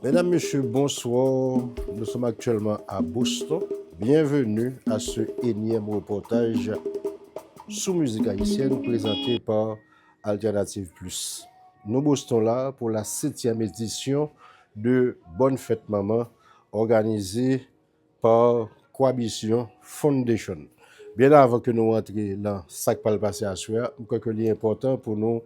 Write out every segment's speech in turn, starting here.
Mesdames, Messieurs, bonsoir. Nous sommes actuellement à Boston. Bienvenue à ce énième reportage sous musique haïtienne présenté par Alternative Plus. Nous Boston là pour la 7e édition de Bonne Fête Maman organisée par Coalition Foundation. Bien avant que nous rentrions dans ce qui va passer à soir, je crois que c'est important pour nous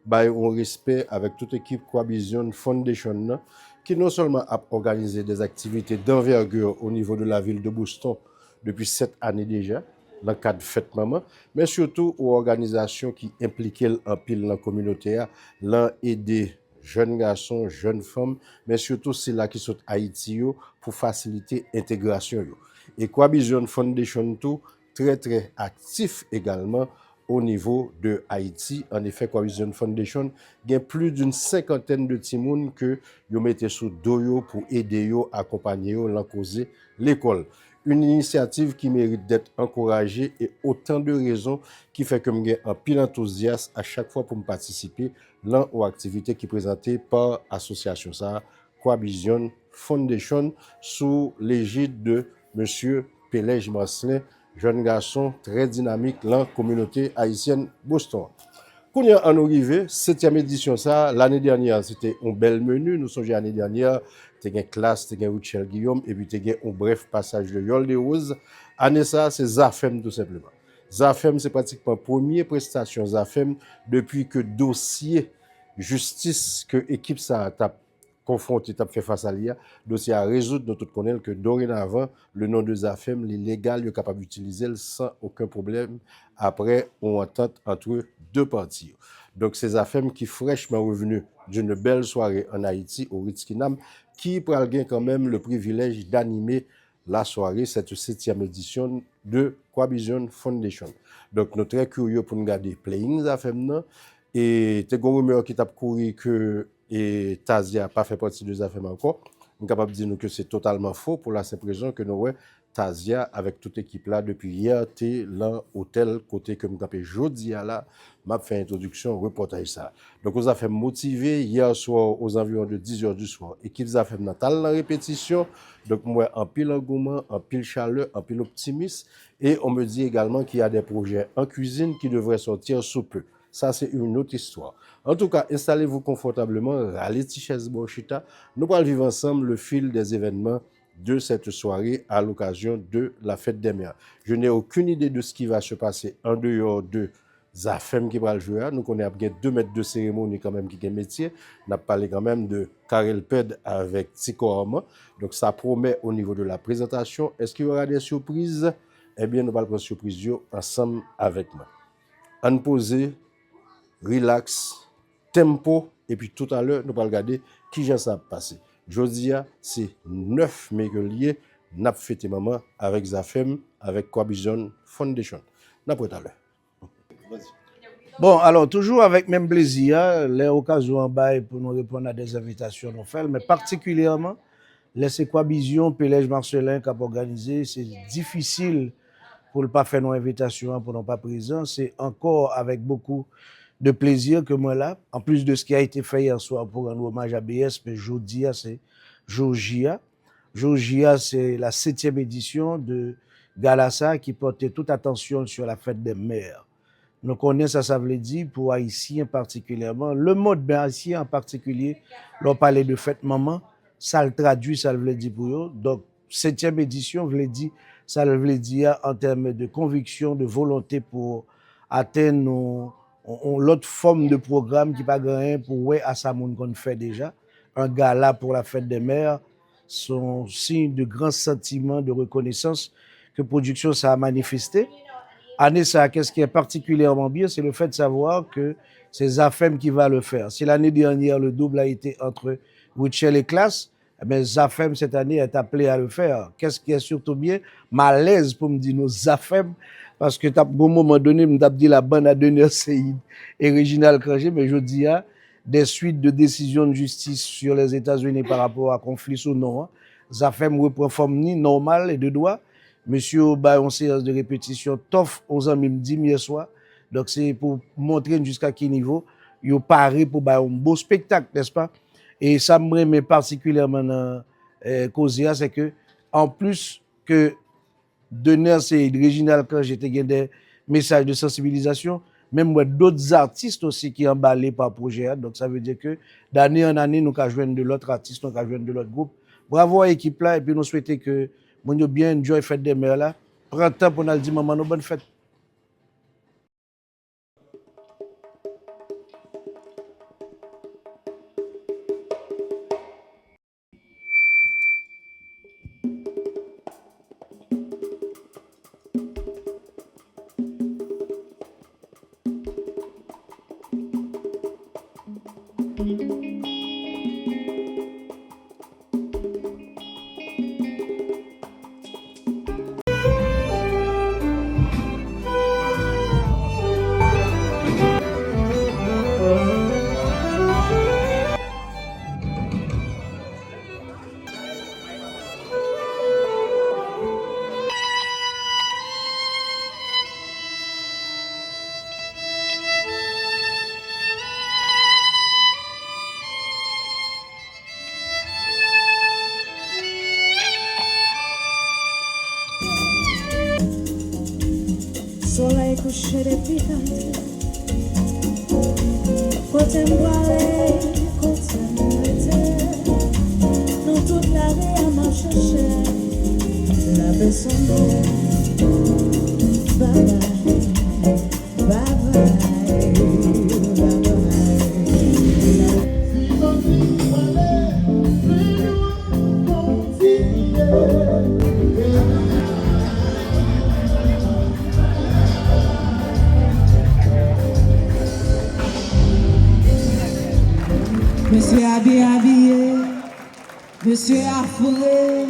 un respect avec toute l'équipe Coalition Foundation qui non seulement a organisé des activités d'envergure au niveau de la ville de Boston depuis 7 années déjà, dans le cadre de Fête Maman, mais surtout aux organisations qui impliquaient en pile dans la communauté, l'un aider jeunes garçons, jeunes femmes, mais surtout c'est là qui sont Haïti pour faciliter l'intégration. Et Coalition Foundation tout très actif également au niveau de Haïti. En effet, Coalition Foundation a plus d'une 50aine de timoun que yo mette sous doyo pour aider yo, accompagner yo, l'encoser l'école. Une initiative qui mérite d'être encouragée et autant de raisons qui fait que j'ai un pile enthousiasme à chaque fois pour me participer dans aux activités qui présentées par l'association ça, Coalition Foundation, sous l'égide de Monsieur Pélège Marcelin, jeune garçon très dynamique dans la communauté haïtienne Boston. Quand on est arrivé, 7e édition, ça, l'année dernière, c'était un bel menu. Nous sommes l'année dernière, tu as une classe, tu as Richel Guillaume, et puis tu as un bref passage de Yol de Rose. Année ça, c'est Zafem tout simplement. Zafem, c'est pratiquement la première prestation Zafem depuis que dossier justice que l'équipe ça a confronté, a fait face à l'IA, dossier à résoudre, nous tous connaissons que dorénavant, le nom de Zafem, les légal, il est capable d'utiliser sans aucun problème après une entente entre deux parties. Donc, ces affaires qui fraîchement revenus d'une belle soirée en Haïti, au Ritz-Kinam, qui pourra quand même le privilège d'animer la soirée, cette 7e édition de Coalition Foundation. Donc, nous sommes très curieux pour nous garder playing les affaires. Et tu as une rumeur qui t'a couru que Tazia n'a pas fait partie des affaires encore. On est capable de dire que c'est totalement faux pour la simple raison que nous, Tazia, avec toute l'équipe là, depuis hier, tu es là, hôtel, côté que nous avons jeudi là, m'a fait introduction, reportage ça. Donc, nous avons fait motiver hier soir aux environs de 10h du soir. Et qu'ils ont fait natal la répétition. Donc, moi, en pile engouement, en pile chaleur, en pile optimisme. Et on me dit également qu'il y a des projets en cuisine qui devraient sortir sous peu. Ça, c'est une autre histoire. En tout cas, installez-vous confortablement, râlez chaises Bochita. Nous allons vivre ensemble le fil des événements de cette soirée à l'occasion de la fête des mères. Je n'ai aucune idée de ce qui va se passer en dehors de Zafem qui va le jouer. Nous connaissons 2 mètres de cérémonie quand même qui est métier. On a parlé quand même de Karel Ped avec Tiko Orman. Donc ça promet au niveau de la présentation. Est-ce qu'il y aura des surprises? Eh bien, nous allons prendre surprise ensemble avec moi. En poser, relax, tempo, et puis tout à l'heure, nous allons regarder qui j'en ça passer. Jeudi, c'est 9 mai que lié, n'a fêté maman avec Zafem, avec Coalition Foundation. N'a pas tout à l'heure. Vas-y. Bon, alors toujours avec même plaisir, les occasions en bail pour nous répondre à des invitations nous fait, mais particulièrement les Coalition Pélège Marcelin qui a organisé, c'est difficile pour ne pas faire nos invitations, pour ne pas présent. C'est encore avec beaucoup de plaisir que moi là, en plus de ce qui a été fait hier soir pour rendre hommage à BS, mais jeudi, c'est Georgia. Georgia, c'est la 7e édition de Galassa qui portait toute attention sur la fête des mères. Nous connaissons ça veut dire pour Haïtiens particulièrement. Le mode haïtien en particulier, l'on parlait de fête maman, ça le traduit, ça veut dire pour eux. Donc, 7e édition, veut dire, ça veut dire en termes de conviction, de volonté pour atteindre l'autre forme de programme qui pas grand pour ouais à ça moun qu'on fait déjà. Un gala pour la fête des mères, son signe de grand sentiment de reconnaissance que production ça a manifesté. Année ça, qu'est-ce qui est particulièrement bien, c'est le fait de savoir que c'est Zafem qui va le faire. Si l'année dernière, le double a été entre Richel et Classe, eh bien, Zafem, cette année, est appelé à le faire. Qu'est-ce qui est surtout bien? Malaise pour me dire nos Zafem, parce que à un moment donné, je me dit la bande à Denis Seyd et Réginald Kranger, mais je dis, des suites de décisions de justice sur les États-Unis par rapport à conflit ou non. Zafem reprend forme ni normale et de droit. Monsieur ba une séance de répétition tof aux amis me dit hier soir. Donc c'est pour montrer jusqu'à quel niveau yo paré pour ba un beau spectacle, n'est-ce pas? Et ça me remet particulièrement dans Kozia, c'est que, en plus que donner c'est original quand j'étais des messages de sensibilisation, même d'autres artistes aussi qui emballés par le projet. Donc ça veut dire que d'année en année, nous avons joindre de l'autre artiste, nous avons joindre de l'autre groupe. Bravo à l'équipe là, et puis nous souhaitons que nous bien enjoy fête des mères là. Prends temps pour nous dire maman, nous bonne fête. Soleil couché depuis tantôt, côté m'boire, côté m'arrêter, nous toute la vie à m'en chercher, la baisse en bye bye, bye bye, bye bye. Monsieur habillé, monsieur affolé.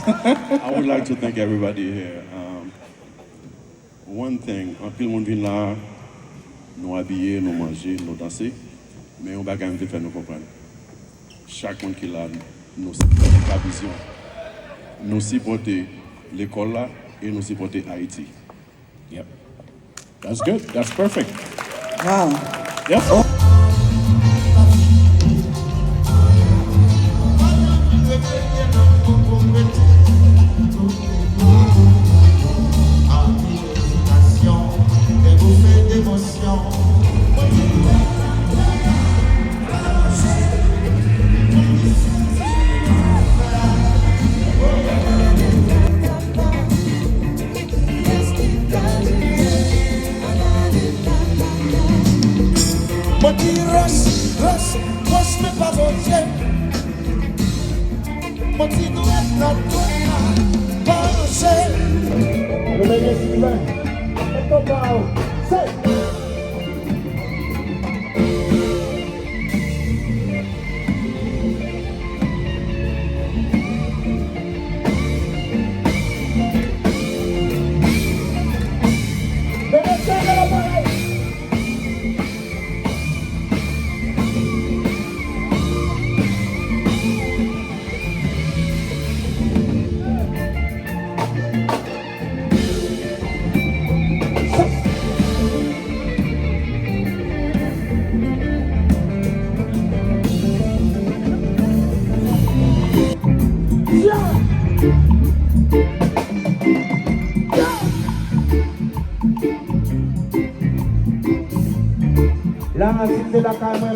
I would like to thank everybody here. One thing, en pile monde vient là, nous habiller, nous manger, nous danser, mais on va quand même faire nous comprendre. Chaque monde qui est là, nous supporter la vision, nous supporter l'école là et nous supporter Haïti. Yep. That's good. That's perfect. Wow. Yep. La racine de la Cameroun,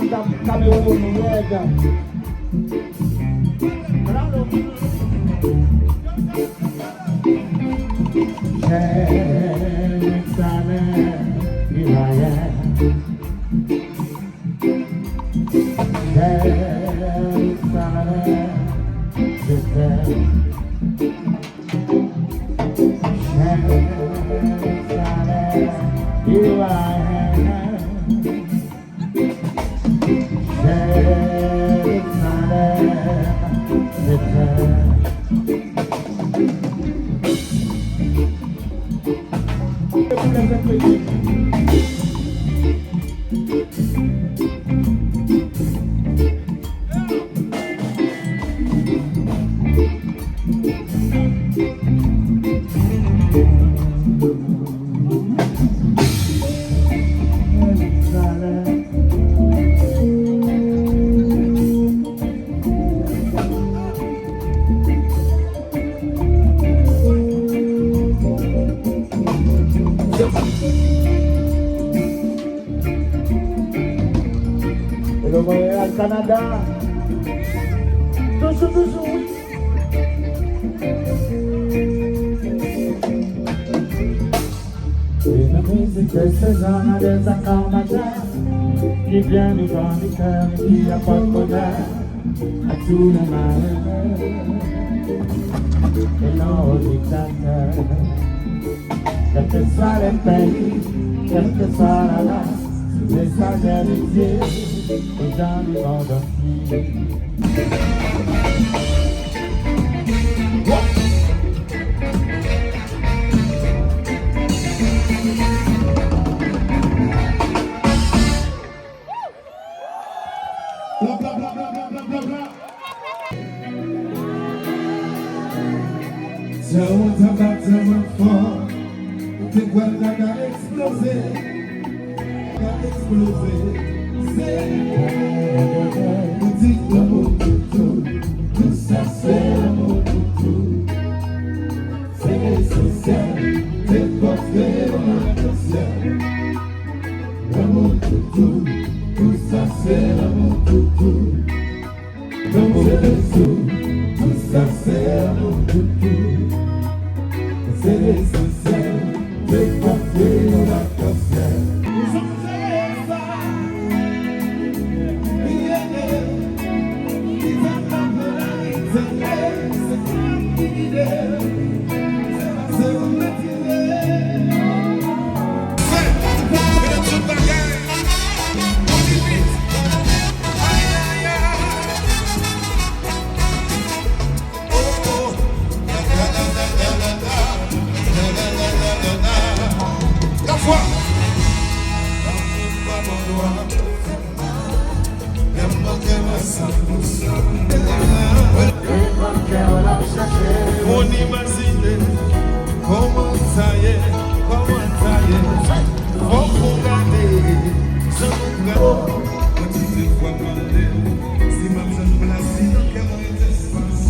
Le Montréal, Canada. Toujours, toujours, oui. Une musique de saison à des accords majeurs qui vient du vent du cœur et qui apporte bonheur à tous les malheureux et non aux dictateurs. Quel que soit le pays, quel que soit la race, message d'amitié aux gens du monde entier. Bla bla bla bla bla bla bla bla. So what's about to run for? The world that got explosive. Got explosive. C'est le dit l'amour de tout. Tout ça c'est l'amour de tout. C'est essentiel. C'est porté dans l'attention. L'amour de tout. Tout ça c'est l'amour de tout. L'amour de tout. Tout ça c'est l'amour de tout. C'est l'essentiel, c'est porté dans la cancer. Nous sommes ça, ils attendent la réalité, c'est comme l'idée, c'est comme l'idée. C'est toute bagarre, on dit vite, aïe aïe aïe. Oh oh, la la la la la la. La foi. On imagine comment ça y est, comment ça y est. On peut garder, sans garder. Quand tu te vois demander, si ma jeune place, dans quel espace.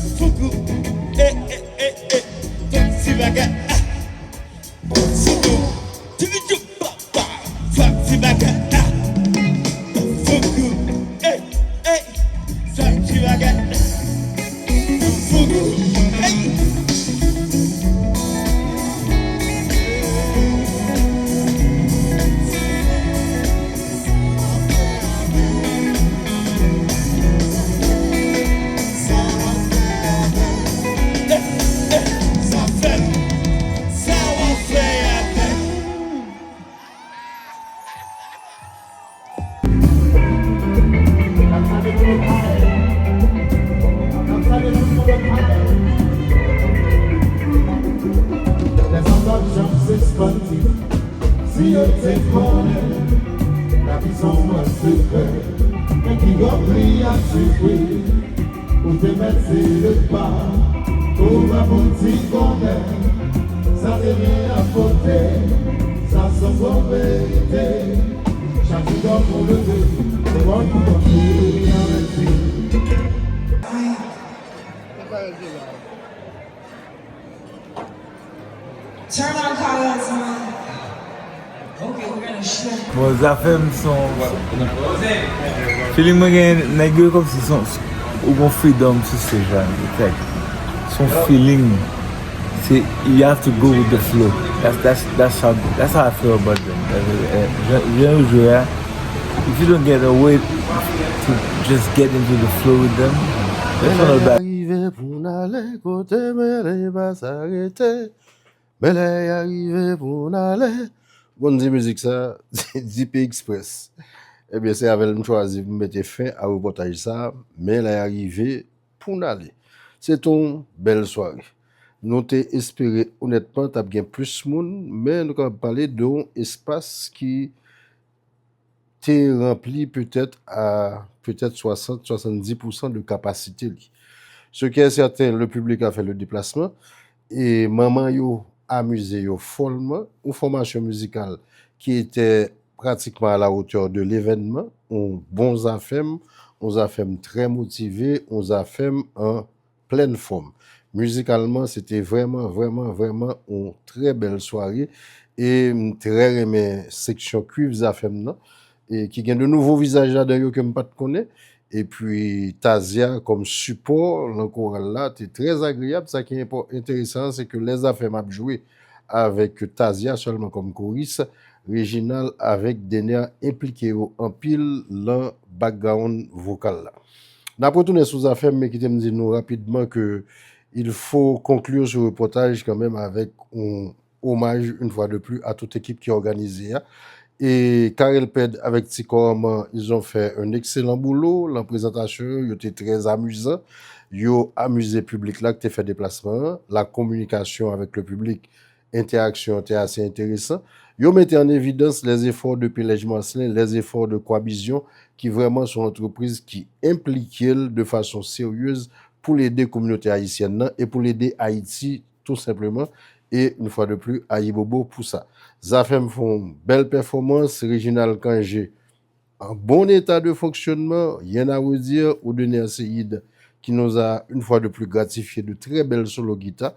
Fuku, hey, hey, Rempli à sucrer, ou te mettre le pas, ou va monter bonheur, ça devient à côté, ça sent pour vérité, chaque jour pour le lever, c'est bon pour continuer avec lui. Turn on Carlos, man. Okay, we're gonna shift. Bon, zafèm son... Feeling mwen gen negyo kom si son... Ou kon freedom sou se jan. Son feeling... C'est, you have to go with the flow. That's how I feel about them. If you don't get a way to just get into the flow with them, that's not bad. Arrivé pour n'aller côté, mais elle va s'arrêter. Mais elle est arrivée pour n'aller. Bon, dit musique ça, DP Express. Eh bien, c'est avec le choisi pour mettre fin à reportage ça, mais elle est arrivée pour n'aller. C'est une belle soirée. Nous t'ai espéré honnêtement, t'as bien plus de monde, mais nous allons parler d'un espace qui t'est rempli peut-être à 60-70% de capacité. Ce qui est certain, le public a fait le déplacement et maman yo amusé yo follement. Une formation musicale qui était pratiquement à la hauteur de l'événement, on bons affaires, on affaires très motivés, on affaires en pleine forme. Musicalement, c'était vraiment une très belle soirée et très aimé section cuivre affaires et qui gagne de nouveaux visages là d'ailleurs que je ne connais pas. Et puis Tazia comme support, le choral là, c'est très agréable. Ça qui est intéressant, c'est que les affaires m'a joué avec Tazia seulement comme choriste, Réginal avec Denia impliqué en pile dans background vocal là. N'a retourné sous affaires, mais qui te me dit nous rapidement que il faut conclure ce reportage quand même avec un hommage une fois de plus à toute équipe qui a organisé. Et Karel Ped avec Tikom, ils ont fait un excellent boulot. La présentation était très amusant. Ils ont amusé le public là qui a fait déplacement. La communication avec le public, interaction était assez intéressant. Ils ont mis en évidence les efforts de Pélège Marcelin, les efforts de Quavision, qui vraiment sont entreprises qui impliquent de façon sérieuse pour l'aider la communauté haïtienne et pour l'aider Haïti tout simplement. Et une fois de plus, Aïbobo pour ça. Zafem font belle performance, Réginal Kangé en bon état de fonctionnement, rien à redire, ou Dener Seyid qui nous a une fois de plus gratifié de très belles solo guitares.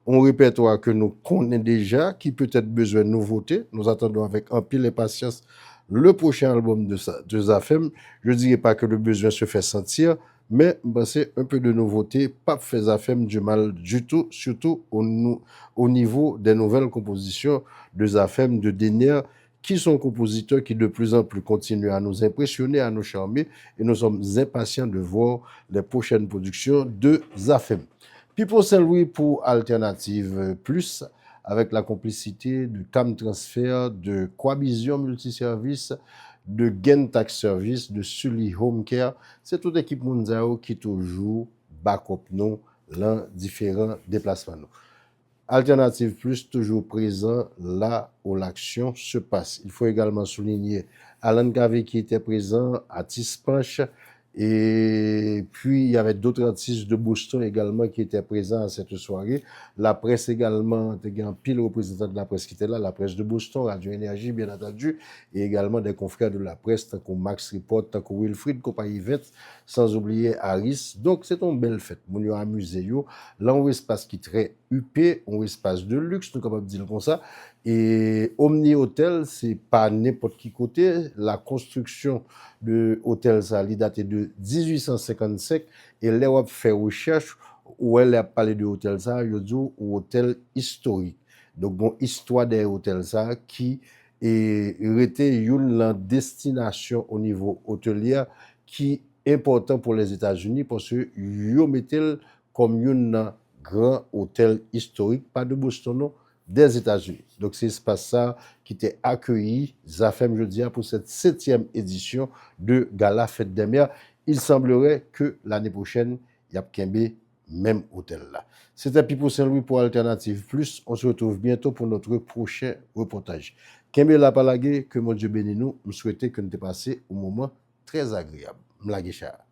On répertoire que nous connaissons déjà, qui peut-être besoin de nouveautés. Nous attendons avec un pile et patience le prochain album de Zafem. Je ne dirais pas que le besoin se fait sentir, mais c'est un peu de nouveauté, pas fait Zafem du mal du tout, surtout au niveau des nouvelles compositions de Zafem, de Dener, qui sont compositeurs qui de plus en plus continuent à nous impressionner, à nous charmer, et nous sommes impatients de voir les prochaines productions de Zafem. Pipo Saint-Louis pour Alternative Plus, avec la complicité de Cam Transfer, de Quavision Multiservice, de Gen Tax Service, de Sully Home Care. C'est toute l'équipe Mounzao qui toujours backup nous dans différents déplacements. Alternative Plus, toujours présent là où l'action se passe. Il faut également souligner Alan Gavé qui était présent, Atis Panche, et puis il y avait d'autres artistes de Boston également qui étaient présents à cette soirée. La presse également, il y a un pile représentant de la presse qui était là, la presse de Boston, Radio Énergie bien entendu, et également des confrères de la presse, tant que Max Report, tant que Wilfried, compagnie 20, sans oublier Harris. Donc c'est une belle fête. Mon yo amusé yo. Là on espace qui est très huppé, un espace de luxe, nous capable de dire comme ça. Et Omni Hotel, c'est pas n'importe qui côté. La construction de hôtel ça, il date de 1855 et là on fait recherche où elle a parlé de hôtel ça, il dit hôtel historique. Donc bon, histoire des hôtels ça qui était une destination au niveau hôtelier qui est important pour les États-Unis parce que yo mettent comme un grand hôtel historique, pas de Boston non, des États-Unis. Donc c'est espace ça qui était accueilli, Zafem jeudi pour cette 7e édition de Gala Fête des Mères. Il semblerait que l'année prochaine, il y a Kembe même hôtel là. C'était Pipo Saint-Louis pour Alternative Plus. On se retrouve bientôt pour notre prochain reportage. Kembe la palagé, que mon Dieu bénisse nous. Je souhaitais que nous passions un moment très agréable. Mla Guichard.